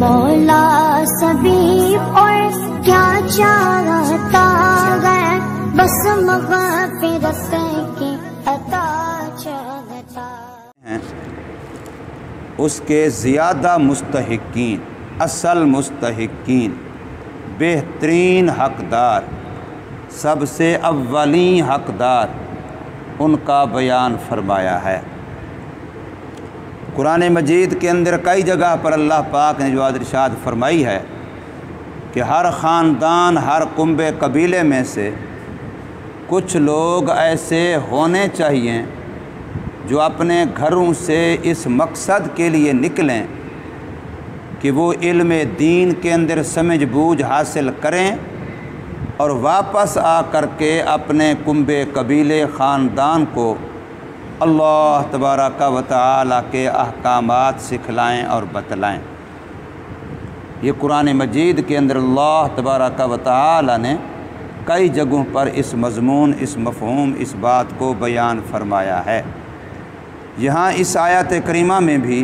مولا سبھی اور کیا چاہتا ہے، بس مغفرت کی عطا چاہتا ہے۔ اس کے زیادہ مستحقین، اصل مستحقین، بہترین حقدار، سب سے اولین حقدار، ان کا بیان فرمایا ہے۔ قرآن مجید کے اندر کئی جگہ پر اللہ پاک نے جو ارشاد فرمائی ہے کہ ہر خاندان، ہر کنبے قبیلے میں سے کچھ لوگ ایسے ہونے چاہیے جو اپنے گھروں سے اس مقصد کے لیے نکلیں کہ وہ علم دین کے اندر سمجھ بوجھ حاصل کریں اور واپس آ کر کے اپنے کنبے قبیلے خاندان کو اللہ تبارک و تعالی کے احکامات سکھلائیں اور بتلائیں۔ یہ قرآن مجید کے اندر اللہ تبارک و تعالی نے کئی جگہوں پر اس مضمون، اس مفہوم، اس بات کو بیان فرمایا ہے۔ یہاں اس آیت کریمہ میں بھی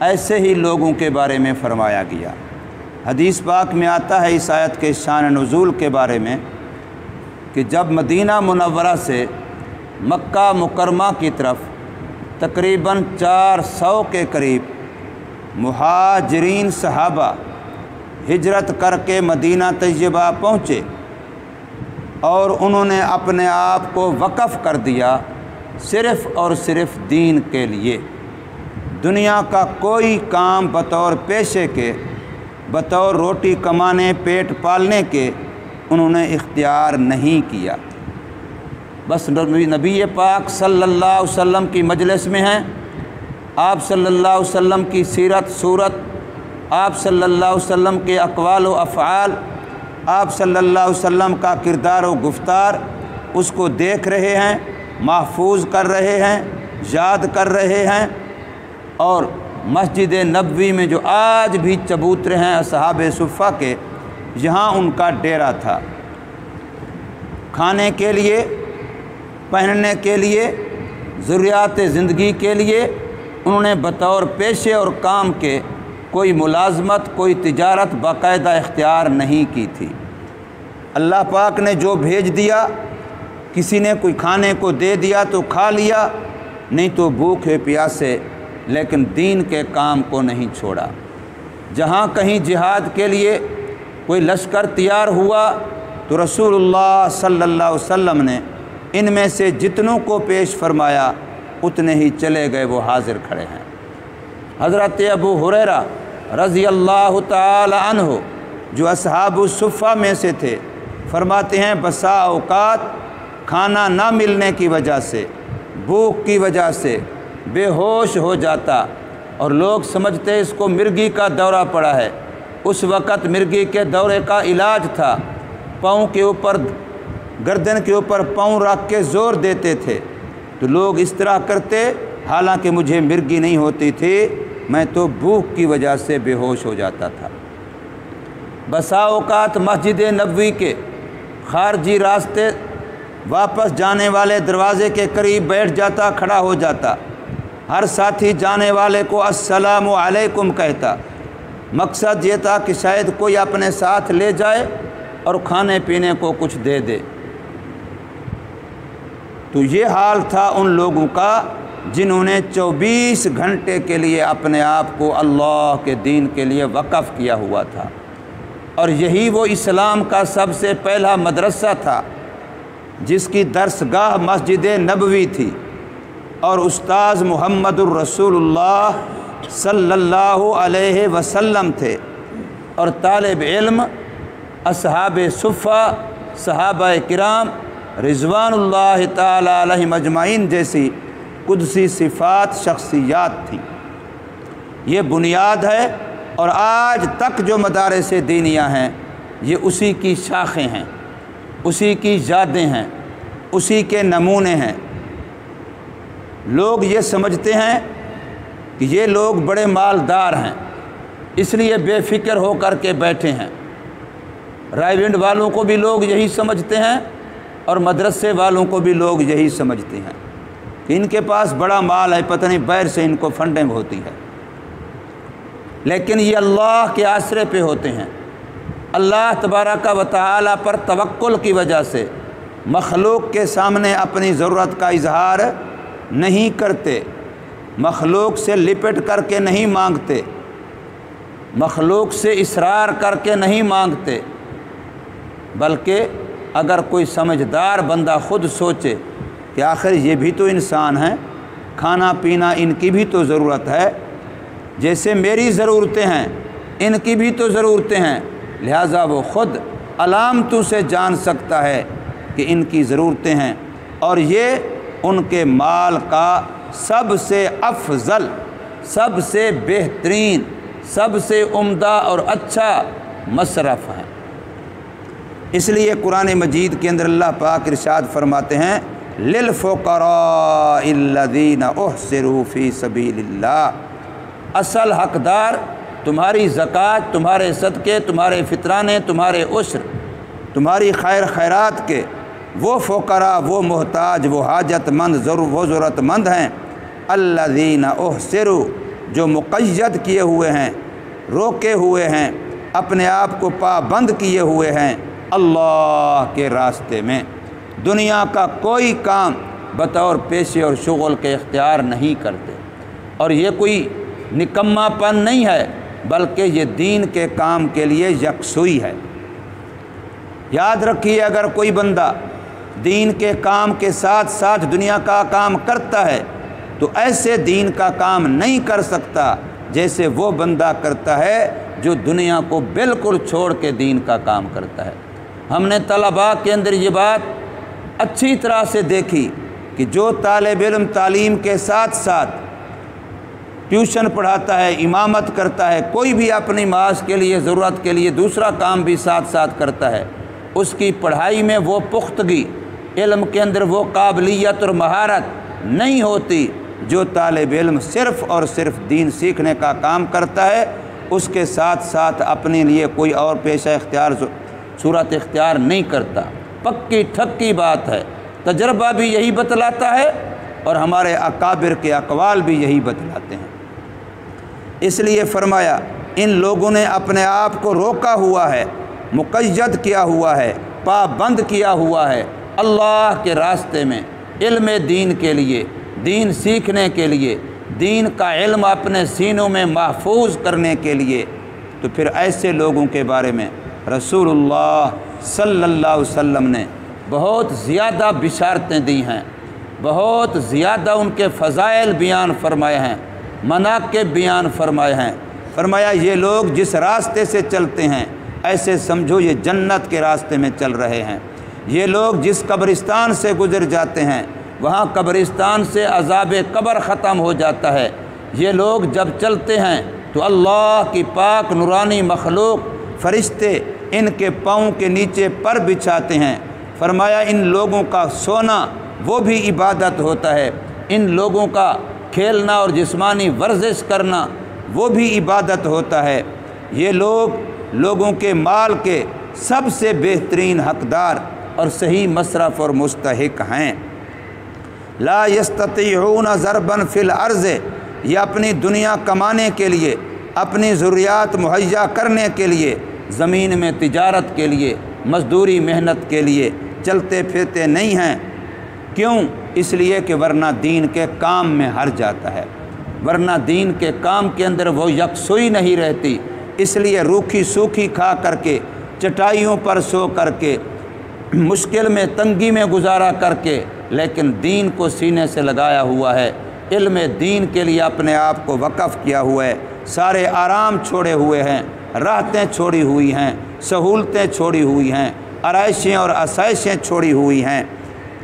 ایسے ہی لوگوں کے بارے میں فرمایا گیا۔ حدیث پاک میں آتا ہے اس آیت کے شان نزول کے بارے میں کہ جب مدینہ منورہ سے مکہ مکرمہ کی طرف تقریباً 400 کے قریب مہاجرین صحابہ ہجرت کر کے مدینہ طیبہ پہنچے اور انہوں نے اپنے آپ کو وقف کر دیا صرف اور صرف دین کے لیے، دنیا کا کوئی کام بطور پیشے کے، بطور روٹی کمانے پیٹ پالنے کے انہوں نے اختیار نہیں کیا۔ بس نبی پاک صلی اللہ علیہ وسلم کی مجلس میں ہیں، آپ صلی اللہ علیہ وسلم کی سیرت صورت، آپ صلی اللہ علیہ وسلم کے اقوال و افعال، آپ صلی اللہ علیہ وسلم کا کردار و گفتار، اس کو دیکھ رہے ہیں، محفوظ کر رہے ہیں، یاد کر رہے ہیں۔ اور مسجد نبوی میں جو آج بھی چبوترے ہیں اصحاب صفہ کے، یہاں ان کا ڈیرا تھا۔ کھانے کے لیے، پہننے کے لیے، ضروریات زندگی کے لیے انہوں نے بطور پیشے اور کام کے کوئی ملازمت، کوئی تجارت باقاعدہ اختیار نہیں کی تھی۔ اللہ پاک نے جو بھیج دیا، کسی نے کوئی کھانے کو دے دیا تو کھا لیا، نہیں تو بھوکے پیاسے، لیکن دین کے کام کو نہیں چھوڑا۔ جہاں کہیں جہاد کے لیے کوئی لشکر تیار ہوا تو رسول اللہ صلی اللہ علیہ وسلم نے ان میں سے جتنوں کو پیش فرمایا اتنے ہی چلے گئے، وہ حاضر کھڑے ہیں۔ حضرت ابو ہریرہ رضی اللہ تعالی عنہ جو اصحاب الصفہ میں سے تھے، فرماتے ہیں بسا اوقات کھانا نہ ملنے کی وجہ سے، بھوک کی وجہ سے بے ہوش ہو جاتا اور لوگ سمجھتے اس کو مرگی کا دورہ پڑا ہے۔ اس وقت مرگی کے دورے کا علاج تھا، پاؤں کے اوپر، گردن کے اوپر پاؤں رکھ کے زور دیتے تھے، تو لوگ اس طرح کرتے، حالانکہ مجھے مرگی نہیں ہوتی تھی، میں تو بھوک کی وجہ سے بے ہوش ہو جاتا تھا۔ بسا اوقات مسجد نبوی کے خارجی راستے واپس جانے والے دروازے کے قریب بیٹھ جاتا، کھڑا ہو جاتا، ہر ساتھی جانے والے کو السلام علیکم کہتا۔ مقصد یہ تھا کہ شاید کوئی اپنے ساتھ لے جائے اور کھانے پینے کو کچھ دے دے۔ تو یہ حال تھا ان لوگوں کا جنہوں نے 24 گھنٹے کے لیے اپنے آپ کو اللہ کے دین کے لیے وقف کیا ہوا تھا، اور یہی وہ اسلام کا سب سے پہلا مدرسہ تھا جس کی درسگاہ مسجد نبوی تھی، اور استاذ محمد الرسول اللہ صلی اللہ علیہ وسلم تھے، اور طالب علم اصحاب صفہ، صحابہ کرام رضوان اللہ تعالی علیہم اجمعین جیسی قدسی صفات شخصیات تھیں۔ یہ بنیاد ہے، اور آج تک جو مدارس دینیہ ہیں یہ اسی کی شاخیں ہیں، اسی کی یادیں ہیں، اسی کے نمونے ہیں۔ لوگ یہ سمجھتے ہیں کہ یہ لوگ بڑے مالدار ہیں، اس لیے بے فکر ہو کر کے بیٹھے ہیں۔ رائیونڈ والوں کو بھی لوگ یہی سمجھتے ہیں، اور مدرسے والوں کو بھی لوگ یہی سمجھتے ہیں کہ ان کے پاس بڑا مال ہے، پتہ نہیں باہر سے ان کو فنڈنگ ہوتی ہے۔ لیکن یہ اللہ کے آسرے پہ ہوتے ہیں۔ اللہ تبارک و تعالی پر توکل کی وجہ سے مخلوق کے سامنے اپنی ضرورت کا اظہار نہیں کرتے، مخلوق سے لپٹ کر کے نہیں مانگتے، مخلوق سے اصرار کر کے نہیں مانگتے، بلکہ اگر کوئی سمجھدار بندہ خود سوچے کہ آخر یہ بھی تو انسان ہیں، کھانا پینا ان کی بھی تو ضرورت ہے، جیسے میری ضرورتیں ہیں ان کی بھی تو ضرورتیں ہیں، لہٰذا وہ خود علامتوں سے جان سکتا ہے کہ ان کی ضرورتیں ہیں، اور یہ ان کے مال کا سب سے افضل، سب سے بہترین، سب سے عمدہ اور اچھا مصرف ہے۔ اس لیے قرآن مجید کے اندر اللہ پاک ارشاد فرماتے ہیں للفقراء الذین احصروا فی سبیل اللہ، اصل حقدار تمہاری زکوٰۃ، تمہارے صدقے، تمہارے فطرانے، تمہارے عشر، تمہاری خیر خیرات کے وہ فقراء، وہ محتاج، وہ حاجت مند، وہ ضرورت مند ہیں، الذین احصروا، جو مقید کیے ہوئے ہیں، روکے ہوئے ہیں، اپنے آپ کو پابند کیے ہوئے ہیں اللہ کے راستے میں، دنیا کا کوئی کام بطور پیشے اور شغل کے اختیار نہیں کرتے۔ اور یہ کوئی نکما پن نہیں ہے، بلکہ یہ دین کے کام کے لیے یکسوئی ہے۔ یاد رکھیے، اگر کوئی بندہ دین کے کام کے ساتھ ساتھ دنیا کا کام کرتا ہے تو ایسے دین کا کام نہیں کر سکتا جیسے وہ بندہ کرتا ہے جو دنیا کو بالکل چھوڑ کے دین کا کام کرتا ہے۔ ہم نے طلباء کے اندر یہ بات اچھی طرح سے دیکھی کہ جو طالب علم تعلیم کے ساتھ ساتھ ٹیوشن پڑھاتا ہے، امامت کرتا ہے، کوئی بھی اپنی معاش کے لیے، ضرورت کے لیے دوسرا کام بھی ساتھ ساتھ کرتا ہے، اس کی پڑھائی میں وہ پختگی، علم کے اندر وہ قابلیت اور مہارت نہیں ہوتی جو طالب علم صرف اور صرف دین سیکھنے کا کام کرتا ہے، اس کے ساتھ ساتھ اپنے لیے کوئی اور پیشہ اختیار صورت اختیار نہیں کرتا۔ پکی ٹھکی بات ہے، تجربہ بھی یہی بتلاتا ہے اور ہمارے اکابر کے اقوال بھی یہی بتلاتے ہیں۔ اس لیے فرمایا ان لوگوں نے اپنے آپ کو روکا ہوا ہے، مقید کیا ہوا ہے، پابند کیا ہوا ہے اللہ کے راستے میں، علم دین کے لیے، دین سیکھنے کے لیے، دین کا علم اپنے سینوں میں محفوظ کرنے کے لیے۔ تو پھر ایسے لوگوں کے بارے میں رسول اللہ صلی اللہ علیہ وسلم نے بہت زیادہ بشارتیں دی ہیں، بہت زیادہ ان کے فضائل بیان فرمائے ہیں، مناقب بیان فرمائے ہیں۔ فرمایا یہ لوگ جس راستے سے چلتے ہیں ایسے سمجھو یہ جنت کے راستے میں چل رہے ہیں۔ یہ لوگ جس قبرستان سے گزر جاتے ہیں وہاں قبرستان سے عذاب قبر ختم ہو جاتا ہے۔ یہ لوگ جب چلتے ہیں تو اللہ کی پاک نورانی مخلوق فرشتے ان کے پاؤں کے نیچے پر بچھاتے ہیں۔ فرمایا ان لوگوں کا سونا وہ بھی عبادت ہوتا ہے، ان لوگوں کا کھیلنا اور جسمانی ورزش کرنا وہ بھی عبادت ہوتا ہے۔ یہ لوگوں کے مال کے سب سے بہترین حقدار اور صحیح مصرف اور مستحق ہیں۔ لا یستطیعون ضربا فی الارض، یہ اپنی دنیا کمانے کے لیے، اپنی ضروریات مہیا کرنے کے لیے، زمین میں تجارت کے لیے، مزدوری محنت کے لیے چلتے پھرتے نہیں ہیں۔ کیوں؟ اس لیے کہ ورنہ دین کے کام میں ہر جاتا ہے، ورنہ دین کے کام کے اندر وہ یکسوئی نہیں رہتی۔ اس لیے روکھی سوکھی کھا کر کے، چٹائیوں پر سو کر کے، مشکل میں تنگی میں گزارا کر کے، لیکن دین کو سینے سے لگایا ہوا ہے، علم دین کے لیے اپنے آپ کو وقف کیا ہوا ہے، سارے آرام چھوڑے ہوئے ہیں، راحتیں چھوڑی ہوئی ہیں، سہولتیں چھوڑی ہوئی ہیں، آرائشیں اور آسائشیں چھوڑی ہوئی ہیں۔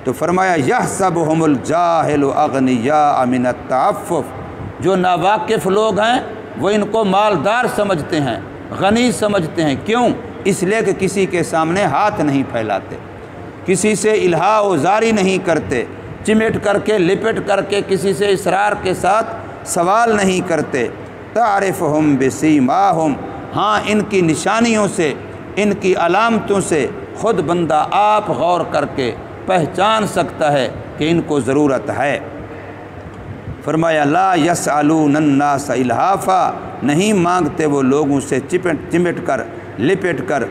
تو فرمایا یحسبہم الجاہل اغنیاء من التعفف، جو ناواقف لوگ ہیں وہ ان کو مالدار سمجھتے ہیں، غنی سمجھتے ہیں۔ کیوں؟ اس لیے کہ کسی کے سامنے ہاتھ نہیں پھیلاتے، کسی سے الہا و زاری نہیں کرتے، چمٹ کر کے لپٹ کر کے کسی سے اصرار کے ساتھ سوال نہیں کرتے۔ تعرفہم بسیماہم، ہاں ان کی نشانیوں سے، ان کی علامتوں سے خود بندہ آپ غور کر کے پہچان سکتا ہے کہ ان کو ضرورت ہے۔ فرمایا لا یسألون الناس الحافا، نہیں مانگتے وہ لوگوں سے چمٹ کر لپٹ کر،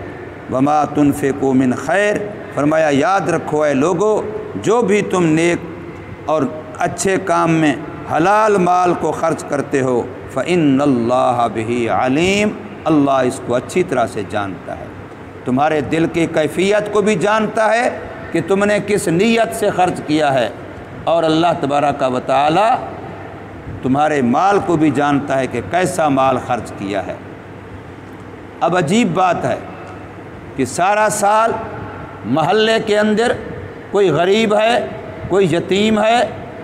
وما تنفقوا من خیر، فرمایا یاد رکھو اے لوگو جو بھی تم نیک اور اچھے کام میں حلال مال کو خرچ کرتے ہو فإن اللہ بہ علیم، اللہ اس کو اچھی طرح سے جانتا ہے، تمہارے دل کی کیفیت کو بھی جانتا ہے کہ تم نے کس نیت سے خرچ کیا ہے، اور اللہ تبارک و تعالی تمہارے مال کو بھی جانتا ہے کہ کیسا مال خرچ کیا ہے۔ اب عجیب بات ہے کہ سارا سال محلے کے اندر کوئی غریب ہے، کوئی یتیم ہے،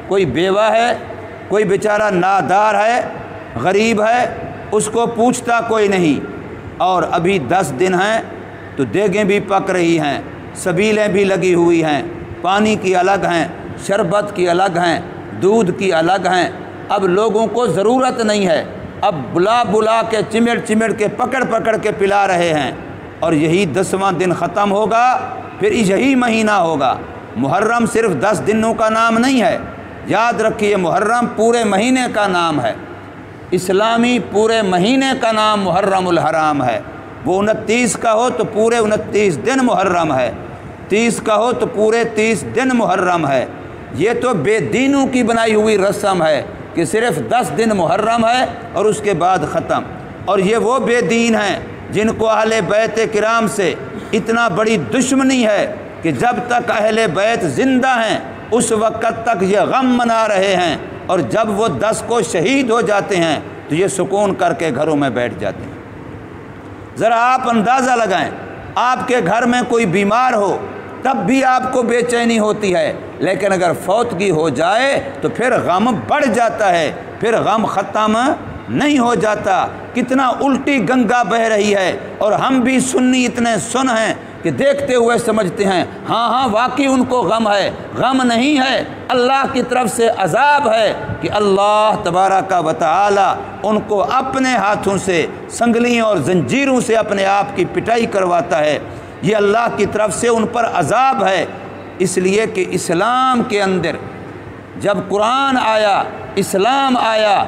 کوئی بیوہ ہے، کوئی بیچارہ نادار ہے، غریب ہے، اس کو پوچھتا کوئی نہیں، اور ابھی 10 دن ہیں تو دیگیں بھی پک رہی ہیں، سبیلیں بھی لگی ہوئی ہیں، پانی کی الگ ہیں، شربت کی الگ ہیں، دودھ کی الگ ہیں، اب لوگوں کو ضرورت نہیں ہے، اب بلا بلا کے چمٹ کے پکڑ کے پلا رہے ہیں، اور یہی 10واں دن ختم ہوگا، پھر یہی مہینہ ہوگا۔ محرم صرف 10 دنوں کا نام نہیں ہے، یاد رکھیے محرم پورے مہینے کا نام ہے، اسلامی پورے مہینے کا نام محرم الحرام ہے۔ وہ 29 کا ہو تو پورے 29 دن محرم ہے، 30 کا ہو تو پورے 30 دن محرم ہے۔ یہ تو بے دینوں کی بنائی ہوئی رسم ہے کہ صرف 10 دن محرم ہے اور اس کے بعد ختم، اور یہ وہ بے دین ہیں جن کو اہل بیت کرام سے اتنا بڑی دشمنی ہے کہ جب تک اہل بیت زندہ ہیں اس وقت تک یہ غم منا رہے ہیں، اور جب وہ 10 کو شہید ہو جاتے ہیں تو یہ سکون کر کے گھروں میں بیٹھ جاتے ہیں۔ ذرا آپ اندازہ لگائیں، آپ کے گھر میں کوئی بیمار ہو تب بھی آپ کو بے چینی ہوتی ہے، لیکن اگر فوتگی ہو جائے تو پھر غم بڑھ جاتا ہے، پھر غم ختم نہیں ہو جاتا۔ کتنا الٹی گنگا بہہ رہی ہے، اور ہم بھی سنی اتنے سن ہیں کہ دیکھتے ہوئے سمجھتے ہیں ہاں واقعی ان کو غم ہے، غم نہیں ہے، اللہ کی طرف سے عذاب ہے کہ اللہ تبارک و تعالی ان کو اپنے ہاتھوں سے سنگلیوں اور زنجیروں سے اپنے آپ کی پٹائی کرواتا ہے، یہ اللہ کی طرف سے ان پر عذاب ہے۔ اس لیے کہ اسلام کے اندر جب قرآن آیا، اسلام آیا،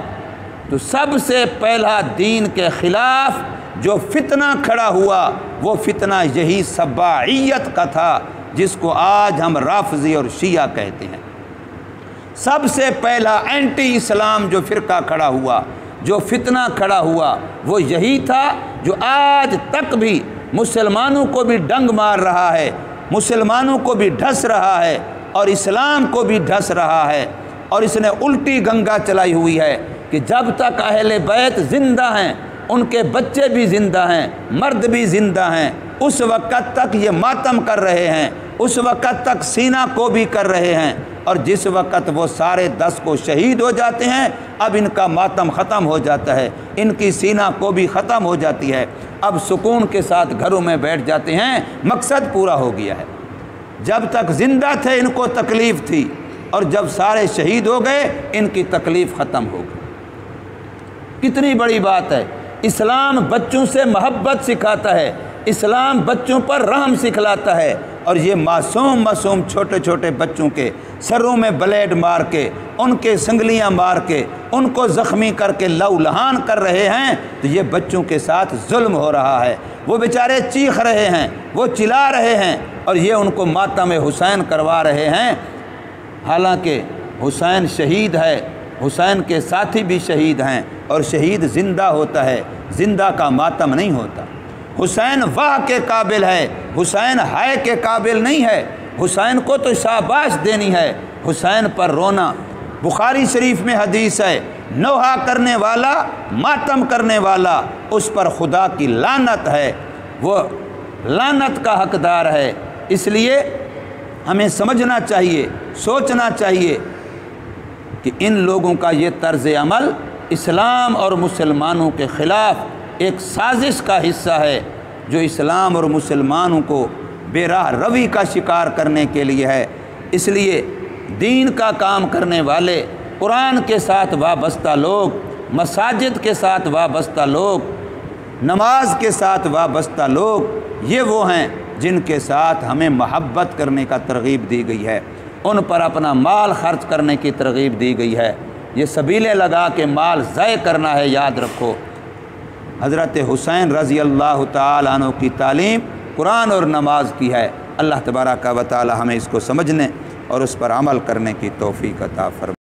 تو سب سے پہلا دین کے خلاف جو فتنہ کھڑا ہوا وہ فتنہ یہی سباعیت کا تھا، جس کو آج ہم رافضی اور شیعہ کہتے ہیں۔ سب سے پہلا اینٹی اسلام جو فرقہ کھڑا ہوا، جو فتنہ کھڑا ہوا، وہ یہی تھا جو آج تک بھی مسلمانوں کو بھی ڈنگ مار رہا ہے، مسلمانوں کو بھی ڈھس رہا ہے، اور اسلام کو بھی ڈھس رہا ہے، اور اس نے الٹی گنگا چلائی ہوئی ہے کہ جب تک اہل بیت زندہ ہیں، ان کے بچے بھی زندہ ہیں، مرد بھی زندہ ہیں، اس وقت تک یہ ماتم کر رہے ہیں، اس وقت تک سینہ کو بھی کر رہے ہیں، اور جس وقت وہ سارے 10 کو شہید ہو جاتے ہیں اب ان کا ماتم ختم ہو جاتا ہے، ان کی سینہ کو بھی ختم ہو جاتی ہے، اب سکون کے ساتھ گھروں میں بیٹھ جاتے ہیں، مقصد پورا ہو گیا ہے۔ جب تک زندہ تھے ان کو تکلیف تھی، اور جب سارے شہید ہو گئے ان کی تکلیف ختم ہو گئی۔ کتنی بڑی بات ہے، اسلام بچوں سے محبت سکھاتا ہے، اسلام بچوں پر رحم سکھلاتا ہے، اور یہ معصوم چھوٹے چھوٹے بچوں کے سروں میں بلیڈ مار کے، ان کے سنگلیاں مار کے، ان کو زخمی کر کے لہو لہان کر رہے ہیں، تو یہ بچوں کے ساتھ ظلم ہو رہا ہے۔ وہ بیچارے چیخ رہے ہیں، وہ چلا رہے ہیں، اور یہ ان کو ماتم حسین کروا رہے ہیں، حالانکہ حسین شہید ہے، حسین کے ساتھی بھی شہید ہیں، اور شہید زندہ ہوتا ہے، زندہ کا ماتم نہیں ہوتا۔ حسین واہ کے قابل ہے، حسین ہائے کے قابل نہیں ہے، حسین کو تو شاباش دینی ہے، حسین پر رونا۔ بخاری شریف میں حدیث ہے، نوحہ کرنے والا، ماتم کرنے والا، اس پر خدا کی لعنت ہے، وہ لعنت کا حقدار ہے۔ اس لیے ہمیں سمجھنا چاہیے، سوچنا چاہیے کہ ان لوگوں کا یہ طرز عمل اسلام اور مسلمانوں کے خلاف ایک سازش کا حصہ ہے، جو اسلام اور مسلمانوں کو بے راہ روی کا شکار کرنے کے لیے ہے۔ اس لیے دین کا کام کرنے والے، قرآن کے ساتھ وابستہ لوگ، مساجد کے ساتھ وابستہ لوگ، نماز کے ساتھ وابستہ لوگ، یہ وہ ہیں جن کے ساتھ ہمیں محبت کرنے کا ترغیب دی گئی ہے، ان پر اپنا مال خرچ کرنے کی ترغیب دی گئی ہے۔ یہ سبیلیں لگا کے مال ضائع کرنا ہے، یاد رکھو۔ حضرت حسین رضی اللہ تعالیٰ عنہ کی تعلیم قرآن اور نماز کی ہے۔ اللہ تبارک و تعالی ہمیں اس کو سمجھنے اور اس پر عمل کرنے کی توفیق عطا فرمائے۔